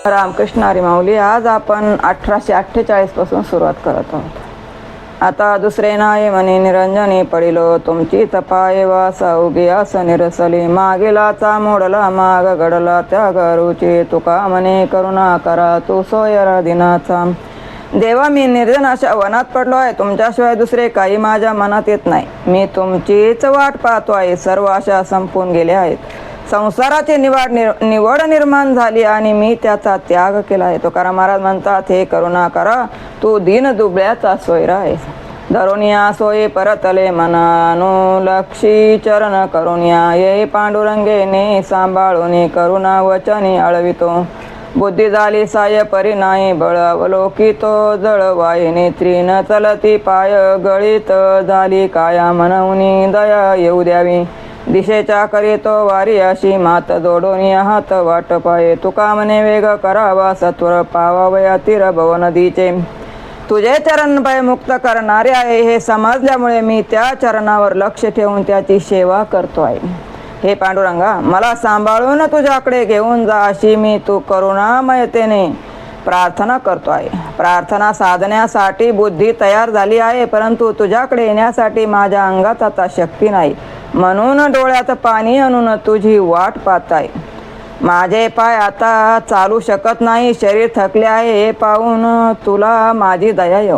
रामकृष्ण हरी माऊली. आज आपण 1848 पासून सुरुवात करत आहोत. आता दुसरे नाही म्हणे निरंजनी पडिलो, तुमची तपाये वासा उगी आस निरसली, मागेलाचा मोडला माग घडला त्या गरुची, तुका म्हणे करुणा करा तू सोयर दिनाचा. देवा, मी निर्जनाच्या वनात पडलो आहे, तुमच्याशिवाय दुसरे काही माझ्या मनात येत नाही. मी तुमचीच वाट पाहतो आहे. सर्व आशा संपून गेल्या आहेत. संसाराची निवड निर्माण झाली आणि मी त्याचा त्याग केला आहे. तुकाराम महाराज म्हणतात, हे करुणा करा तू दीन दुबळ्याचा सोयरा आहे. धरुनिया सोयी परतले मनानु, लक्षी चरण करुनिया ये पांडुरंगेने, सांभाळून करुणा वचनी अळवितो. बुद्धी झाली साय परिणाई बळ अवलोकितो, जळवाई नेत्री न चलती पाय, गळीत झाली काया म्हणून दया येऊ द्यावी. दिशेच्या करीतो वारी अशी, मात जोडून हात वाट पाये, तुका म्हणे वेग करावा सत्वर पावावया तीर भव नदीचे. तुझे चरण भय मुक्त करणारे आहे हे समजल्यामुळे मी त्या चरणावर लक्ष ठेवून त्याची सेवा करतो आहे. हे पांडुरंगा, मला सांभाळून तुझ्याकडे घेऊन जा अशी मी तू करुणामयतेने प्रार्थना करतो आहे. प्रार्थना साधण्यासाठी बुद्धी तयार झाली आहे, परंतु तुझ्याकडे येण्यासाठी माझ्या अंगात आता शक्ती नाही. म्हणून डोळ्यात पाणी आणून तुझी वाट पाहत आहे. माझे पाय आता चालू शकत नाही, शरीर थकले आहे. हे पाहून तुला माझी दया येऊ.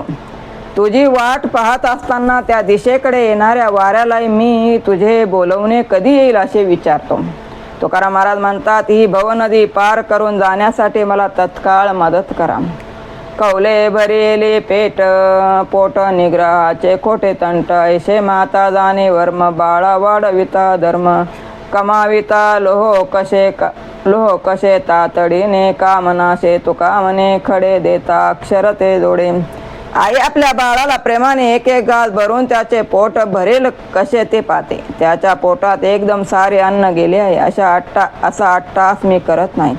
तुझी वाट पाहत असताना त्या दिशेकडे येणाऱ्या वाऱ्यालाही मी तुझे बोलवणे कधी येईल असे विचारतो. तुकाराम महाराज म्हणतात, ही भवनदी पार करून जाण्यासाठी मला तत्काळ मदत करा. कौले भरेले पेट पोट निग्रहाचे खोटे तंट, ऐसे माता जाणे वर्म, बाळा वाढविता धर्म, कमाविता लोह कसे तातडीने, कामनाशे तुका म्हणे खडे देता अक्षर ते जोडे. आई आपल्या बाळाला प्रेमाने एक एक घास भरून त्याचे पोट भरेल कसे ते पाहते. त्याच्या पोटात एकदम सारे अन्न गेले आहे असा अट्टास मी करत नाही.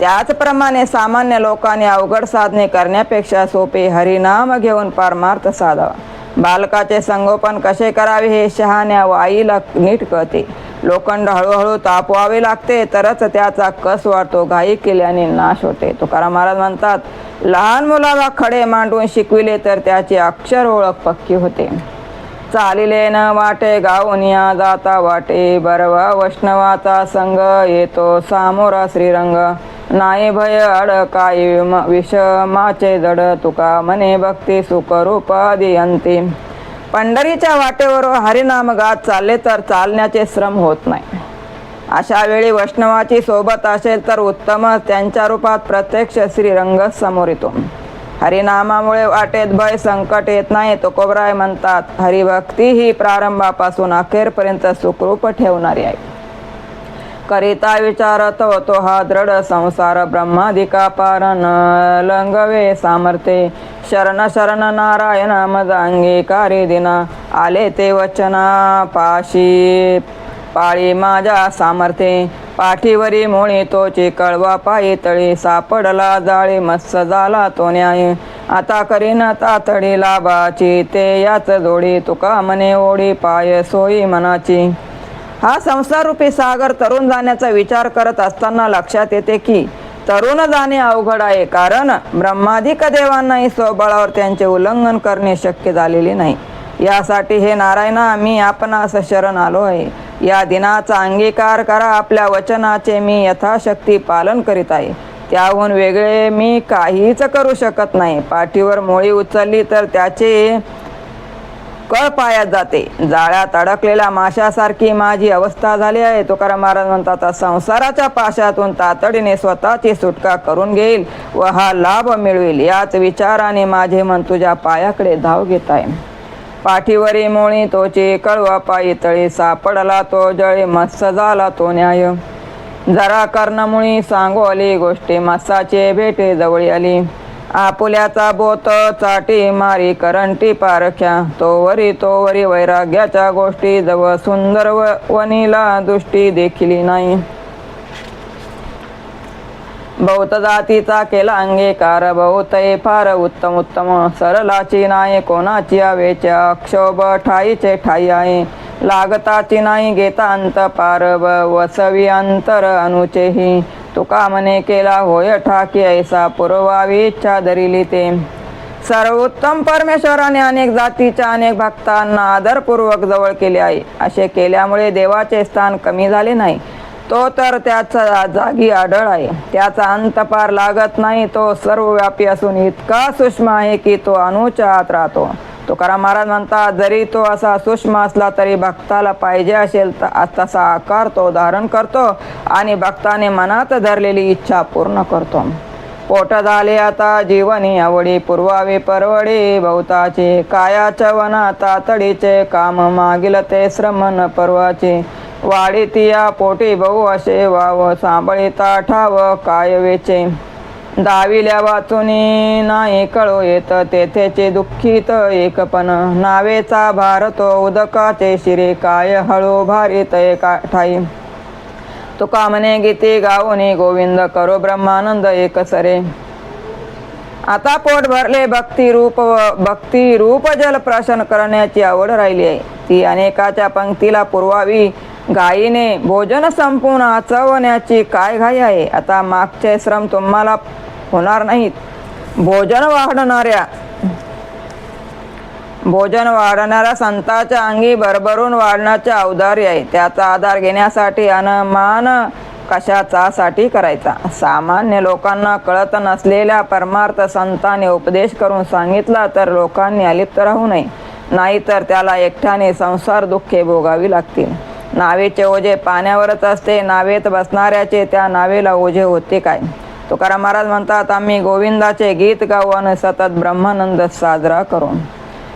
त्याचप्रमाणे सामान्य लोकांनी अवघड साधने करण्यापेक्षा सोपे हरिनाम घेऊन पारमार्थ साधावा. बालकाचे संगोपन कसे करावे हे शहाण्या आईला नीट कळते. लोखंड हळूहळू तापवावे लागते तरच त्याचा कस वाढतो, घाई केल्याने नाश होते. तुकाराम महाराज म्हणतात, लहान मुलाला खडे मांडून शिकविले तर त्याची अक्षर ओळख पक्की होते. चालिले न वाटे गावनिया जाता वाटे, बरवा वैष्णवाचा संग येतो सामोरा श्रीरंग, नाही भय अडकाई विषमाचे जड, तुका म्हणे भक्ती सुखरूपादी अंती. पंढरीच्या वाटेवर हरिनाम गात चालले तर चालण्याचे श्रम होत नाही. अशा वेळी वैष्णवाची सोबत असेल तर उत्तम. त्यांच्या रूपात प्रत्यक्ष श्रीरंग समोर येतो. हरिनामामुळे वाटेत भय संकट येत नाही. तुकोबराय म्हणतात, हरिभक्ती ही प्रारंभापासून अखेरपर्यंत सुखरूप ठेवणारी आहे. करिता विचारत होतो हा दृढ संसार, ब्रह्मादिका पारण लंगवे सामर्थ्ये, शरण शरण नारायण मज अंगीकारी दिना, आले ते वचना पाशी पाळी माझ्या सामर्थ्ये, पाठीवरी मोळी तोची कळवा पायी तळी, सापडला जाळी मत्स्य झाला तो न्याय, आता करीन तातडी लाभाची ते याच जोडी, तुका म्हणे ओढी पाय सोयी मनाची. हा संसाररूपी सागर तरुण जाण्याचा विचार करत असताना लक्षात येते की तरुण जाणे अवघड आहे, कारण ब्रह्मादिक देवांनाही स्वबळावर त्यांचे उल्लंघन करणे शक्य झालेले नाही. यासाठी हे नारायणा, मी आपणास शरण आलो आहे. या दिनाचा अंगीकार करा. आपल्या वचनाचे मी यथाशक्ती पालन करीत आहे. त्याहून वेगळे मी काहीच करू शकत नाही. पाठीवर मोळी उचलली तर त्याचे कळ पायात जाते. जाळ्यात अडकलेल्या माशासारखी माझी अवस्था झाली आहे. तुकाराम महाराज म्हणतात, संसाराच्या पाशातून तातडीने स्वतःची सुटका करून घेईल व हा लाभ मिळवेल याच विचाराने माझे मन तुझ्या पायाकडे धाव घेत आहे. पाठीवरी मोळी तोची कळवा पायी तळी, सापडला तो जळी मत्स्य झाला तो न्याय, जरा कर्णमुळी सांगू आली गोष्टी, मत्साचे भेटे जवळी आली, आपुल्याचा बोत चाटी मारी करंटी पारख्या, तोवरी वैराग्याच्या गोष्टी, जवळ सुंदर वनीला दृष्टी देखिली नाही. बहुत जातीचा केला अंगीकार, बहुतही फार उत्तम उत्तम, सरलाची नाही कोणाची आवेच्या, क्षोभ ठाईचे ठाई आहे, लागताची नाही घेता अंत पार, वसवी अंतर अनुचेही, तुका म्हणे केला होय ठाकी ऐसा पुरवावी इच्छा धरिली ते. सर्वोत्तम परमेश्वराने अनेक जातीच्या अनेक भक्तांना आदरपूर्वक जवळ केले आहे. असे केल्यामुळे देवाचे स्थान कमी झाले नाही, तो तर त्याचा जागी आढळ आहे. त्याचा अंत पार लागत नाही. तो सर्वव्यापी असून इतका सूक्ष्म आहे की तो अणूच्या आत राहतो. तुकाराम महाराज म्हणतात, जरी तो असा सूक्ष्म असला तरी भक्ताला पाहिजे असेल तसा आकार तो धारण करतो आणि भक्ताने मनात धरलेली इच्छा पूर्ण करतो. पोट झाले आता जीवनी आवडी पुरवावे परवडे बहुताचे. कायाच्या वना तातडीचे काम मागील ते श्रमण परवाचे. वाढीती या पोटी बहु असे वाव सांभाळिता ठाव काय वेचे. दाविल्या वाचुनी नाही कळो येत तेथेचे दुःखीत एकपण. नावेचा भारतो उदकाचे शिरे काय हळू भारीत एका ठाई. तुका म्हणे गीते गावोनी गोविंद करो ब्रह्मानंद एकसरे. आता पोट भरले भक्ती रूप जल प्राशन करण्याची आवड राहिली आहे. ती अनेकाच्या पंक्तीला पुरवावी. गायीने भोजन संपूर्ण आचवण्याची काय घाई आहे. आता मागचे श्रम तुम्हाला होणार नाहीत. भोजन वाढणाऱ्या संतांच्या अंगी भरभरून वाढण्याचे औदार्य आहे. त्याचा आधार घेण्यासाठी अनुमान कशाचासाठी करायचा. सामान्य लोकांना कळत नसलेल्या परमार्थ संतांनी उपदेश करून सांगितला तर लोकांनी अलिप्त राहू नये, नाहीतर त्याला एकट्याने संसार दुःखे भोगावी लागतील. नावेचे ओझे पाण्यावरच असते, नावेत बसणाऱ्याचे त्या नावेला ओझे होते काय. तुकाराम महाराज म्हणतात, आम्ही गोविंदाचे गीत गाऊ आणि सतत ब्रह्मानंद साजरा करू.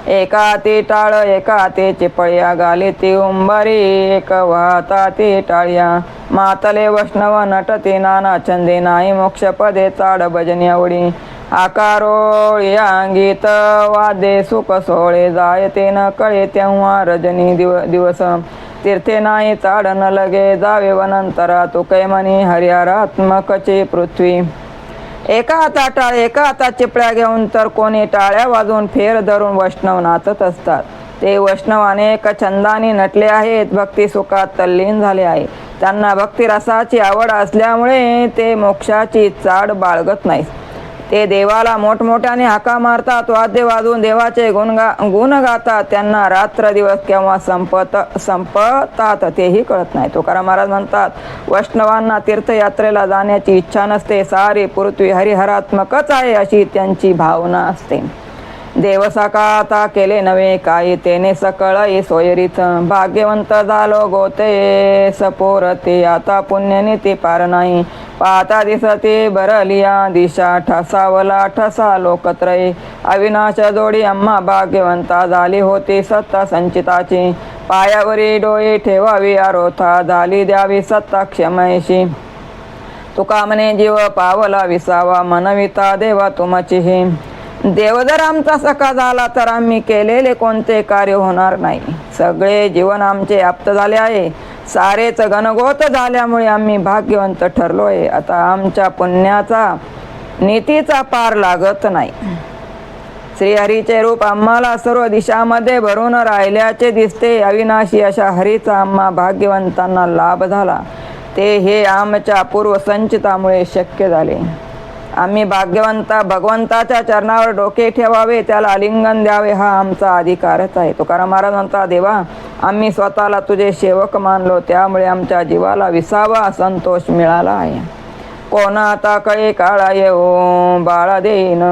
एका हाती टाळ एका हाती चिपळ्या गाली ती उंबारी एक वाहता ती टाळ्या. मातले वैष्णव नटती नाना छंदे नाही मोक्षपदे चाड भजनी आवडी. आकारोळ्या गीत वादे सुख सोहळे जायते न कळे तेव्हा रजनी दिवस. तीर्थे नाही चाड न लगे जावे वनंतरा तुकै म्हणी हरिहरात्मकची पृथ्वी. एका हातात टाळ एका हातात चिपळ्या घेऊन तर कोणी टाळ्या वाजवून फेर धरून वैष्णव नाचत असतात. ते वैष्णव अनेक छंदांनी नटले आहेत, भक्ती सुखात तल्लीन झाले आहे. त्यांना भक्ती रसाची आवड असल्यामुळे ते मोक्षाची चाड बाळगत नाहीत. ते देवाला मोठमोठ्याने हाका मारतात, वाद्य वाजवून देवाचे गुण गातात. त्यांना रात्र दिवस केव्हा संपतात तेही कळत नाही. तुकाराम महाराज म्हणतात, वैष्णवांना तीर्थयात्रेला जाण्याची इच्छा नसते. सारी पृथ्वी हरिहरात्मकच आहे अशी त्यांची भावना असते. देवसाकाता केले नवे काही तेने सकळ सोयरीच. भाग्यवंत झालो गोते सपोरते आता पुण्यनीती पार नाही. पाहता दिसते बरलिया दिशा ठसावला ठसा लोकत्रय. अविनाश जोडी आम्हा भाग्यवंता झाली होती सत्ता संचिताची. पायावरी डोळे ठेवावी आरोथा झाली द्यावी सत्ता क्षमयशी. तुका म्हणे जीव पावला विसावा मनविता देवा तुमची. देव जर आमचा सखा झाला तर आम्ही केलेले कोणते कार्य होणार नाही. सगळे जीवन आमचे आप्त झाले आहे. सारेच गणगोत झाल्यामुळे आम्ही भाग्यवंत ठरलोय. आता आमच्या पुण्याचा नीतीचा पार लागत नाही. श्रीहरीचे रूप आम्हाला सर्व दिशामध्ये भरून राहिल्याचे दिसते. अविनाशी अशा हरीचा आम्हा भाग्यवंतांना लाभ झाला. ते हे आमच्या पूर्वसंचितामुळे शक्य झाले. आम्ही भगवंताच्या चरणावर डोके ठेवावे, त्याला आलिंगन द्यावे हा आमचा अधिकारच आहे. तुकाराम महाराज म्हणतात, देवा आम्ही स्वतःला तुझे सेवक मानलो, त्यामुळे आमच्या जीवाला विसावा संतोष मिळाला आहे. कोण आता कळे काळा येऊ बाळा देईन.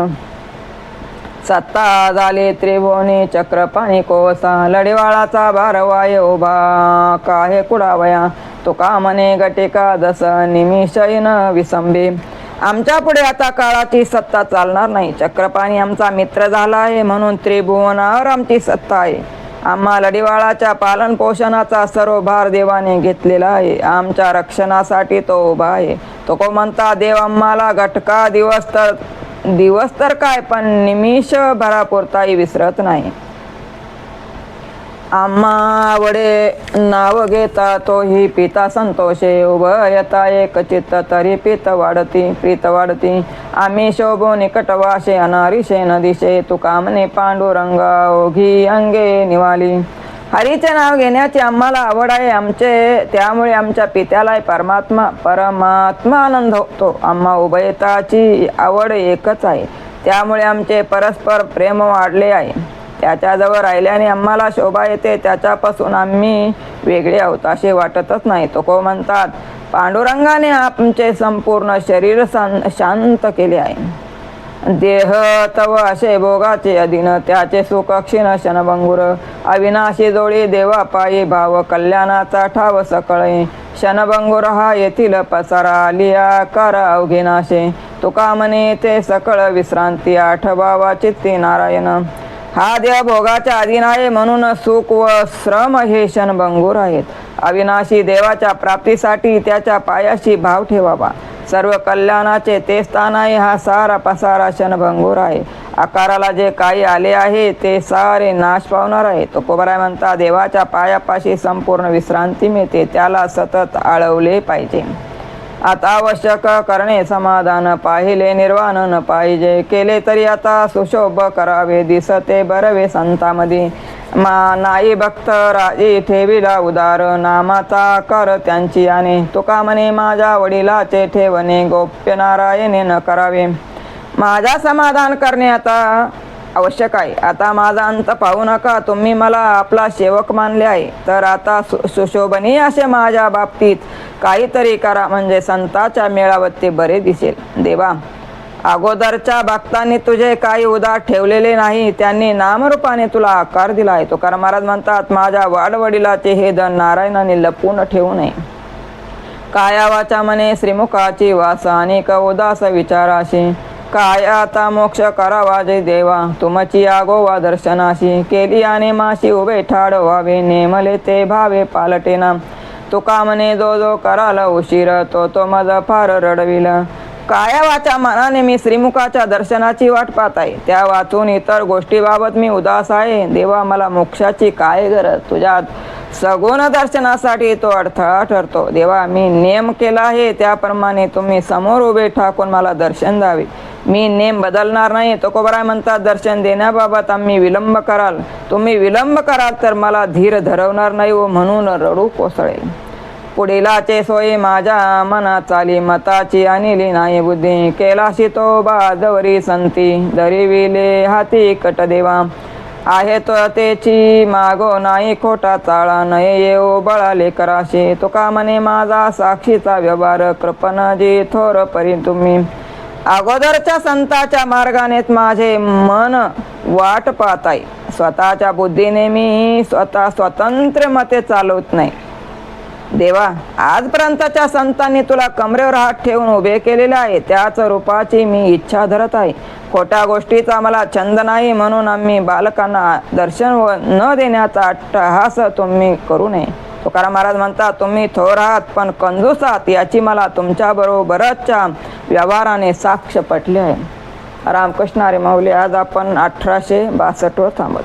सत्ता झाले त्रिभुवनी चक्रपाणी कोसा. लढेवाळाचा भारवाय उभा काहे कुडावया. तुका म्हणे गटिका जस निमिषयन विसंबे. आमच्या पुढे आता काळाची सत्ता चालणार नाही. चक्रपाणी आमचा मित्र झाला आहे म्हणून त्रिभुवनावर आमची सत्ता आहे. आम्हा लढीवाळाच्या पालन पोषणाचा सर्व भार देवाने घेतलेला आहे. आमच्या रक्षणासाठी तो उभा आहे. तो को म्हणता, देव आम्हाला घटका दिवस तर काय पण निमिष भरापुरताही विसरत नाही. आम्हा वडे नाव घेता तोही पिता संतोषे. उभयता एक चित्त तरी प्रीत वाढती. आम्ही शोभो निकटवाशे अनारिशे न दिशे. तुका म्हणे पांडुरंगा ओघी अंगे निवाली. हरीचे नाव घेण्याची आम्हाला आवड आहे त्यामुळे आमच्या पित्याला परमात्मा आनंद होतो. आम्हा उभयताची आवड एकच आहे, त्यामुळे आमचे परस्पर प्रेम वाढले आहे. त्याच्याजवळ राहिल्याने आम्हाला शोभा येते, त्याच्यापासून आम्ही वेगळे आहोत असे वाटतच नाही. तुकोबा म्हणतात, पांडुरंगाने आमचे संपूर्ण शरीर शांत केले आहे. देह तव असे भोगाचे अधीन, त्याचे सुख क्षीण क्षणभंगुर. अविनाशी जोडी देवा पायी, भाव कल्याणाचा ठाव सकळे. क्षणभंगुर हा येथील पसारा, लिया कर अवघे नाशे. तुका म्हणे ते सकळ विश्रांती, आठवावा चित्ती नारायण. हा देह भोगाच्या अधीन आहे, म्हणून सुख व श्रम हे क्षणभंगुर आहेत. अविनाशी देवाच्या प्राप्तीसाठी त्याच्या पायाशी भाव ठेवावा. सर्व कल्याणाचे ते स्थान आहे, हा सारा पसारा क्षणभंगुर आहे. आकाराला जे काही आले आहे ते सारे नाश पावणार आहे. तुकोबराय म्हणता, देवाच्या पायापाशी संपूर्ण विश्रांती मिळते, त्याला सतत आळवले पाहिजे. आता आवश्यक करणे समाधान, पाहिले निर्वाण न पाहिजे. केले तरी आता सुशोभ करावे, दिसते बरवे संतामध्ये. नाही भक्त राजी ठेविला उदार, नामाचा कर त्यांची आणे. तुका म्हणे माझ्या वडिलाचे ठेवणे, गोप्य नारायणे न करावे. माझा समाधान करणे आता आवश्यक आहे. आता माझा अंत पाहू नका. तुम्ही मला आपला सेवक मानले आहे, तर आता सुशोभनीय असे माझ्या बाबतीत काहीतरी करा, म्हणजे संतांच्या मेळाव्यात ते बरे दिसेल. देवा, अगोदरच्या भक्तांनी तुझे काही उदार ठेवलेले नाही, त्यांनी नामरूपाने तुला आकार दिला आहे. तुकाराम महाराज म्हणतात, माझ्या वाडवडिलाचे हे धन नारायणाने लपवून ठेवू नये. काया वाचा म्हणे श्रीमुखाची वास, अनेक उदास विचाराशी. काय आता मोक्ष करावा जे देवा, तुमची आगोवा दर्शनाशी. केली आणि माशी उभे ठाड व्हावे, नेमले ते भावे पालटेना. तुका म्हणे जो जो कराल उशीर, तो तो मज फार रडविल. काया वाचा मनाने मी श्रीमुखाच्या दर्शनाची वाट पाहत आहे, त्या वाचून इतर गोष्टीबाबत मी उदास आहे. देवा, मला मोक्षाची काय गरज, तुझ्या सगुण दर्शनासाठी तो अडथळा ठरतो. देवा, मी नेम केला आहे त्याप्रमाणे तुम्ही समोर उभे ठाकून मला दर्शन द्यावे. मी नेम बदलणार नाही. तुकोबराय म्हणतात, दर्शन देण्याबाबत आम्ही विलंब कराल, तुम्ही विलंब कराल तर मला धीर धरवणार नाही व म्हणून रडू कोसळेल. पुढीलाचे सोयी माझ्या मनात चाली, मताची आणली नाही बुद्धी. केलाशी तो बाजवरी संती, दरिविले हाती कट देवा. आहे तो तेची मागो नाही खोटा चाळा, नये येऊ बळाले कराशे. तुका म्हणे माझा साक्षीचा व्यवहार, कृपणाजी थोर परी तुम्ही. अगोदरच्या संताच्या मार्गानेच माझे मन वाट पाहत आहे. स्वतःच्या बुद्धीने मी स्वतः स्वतंत्र मते चालवत नाही. देवा, आजपर्यंतच्या संतांनी तुला कमरेवर हात ठेवून उभे केलेले आहे, त्याच रूपाची मी इच्छा धरत आहे. खोट्या गोष्टीचा मला छंद नाही, म्हणून आम्ही बालकांना दर्शन न देण्याचा अट्टहास तुम्ही करू नये. तुकाराम महाराज म्हणतात, तुम्ही थोर आहात पण कंजूस आहात, याची मला तुमच्या बरोबरच्या व्यवहाराने साक्ष पटले आहे. रामकृष्ण हरी माऊली. आज आपण 1862 थांबत.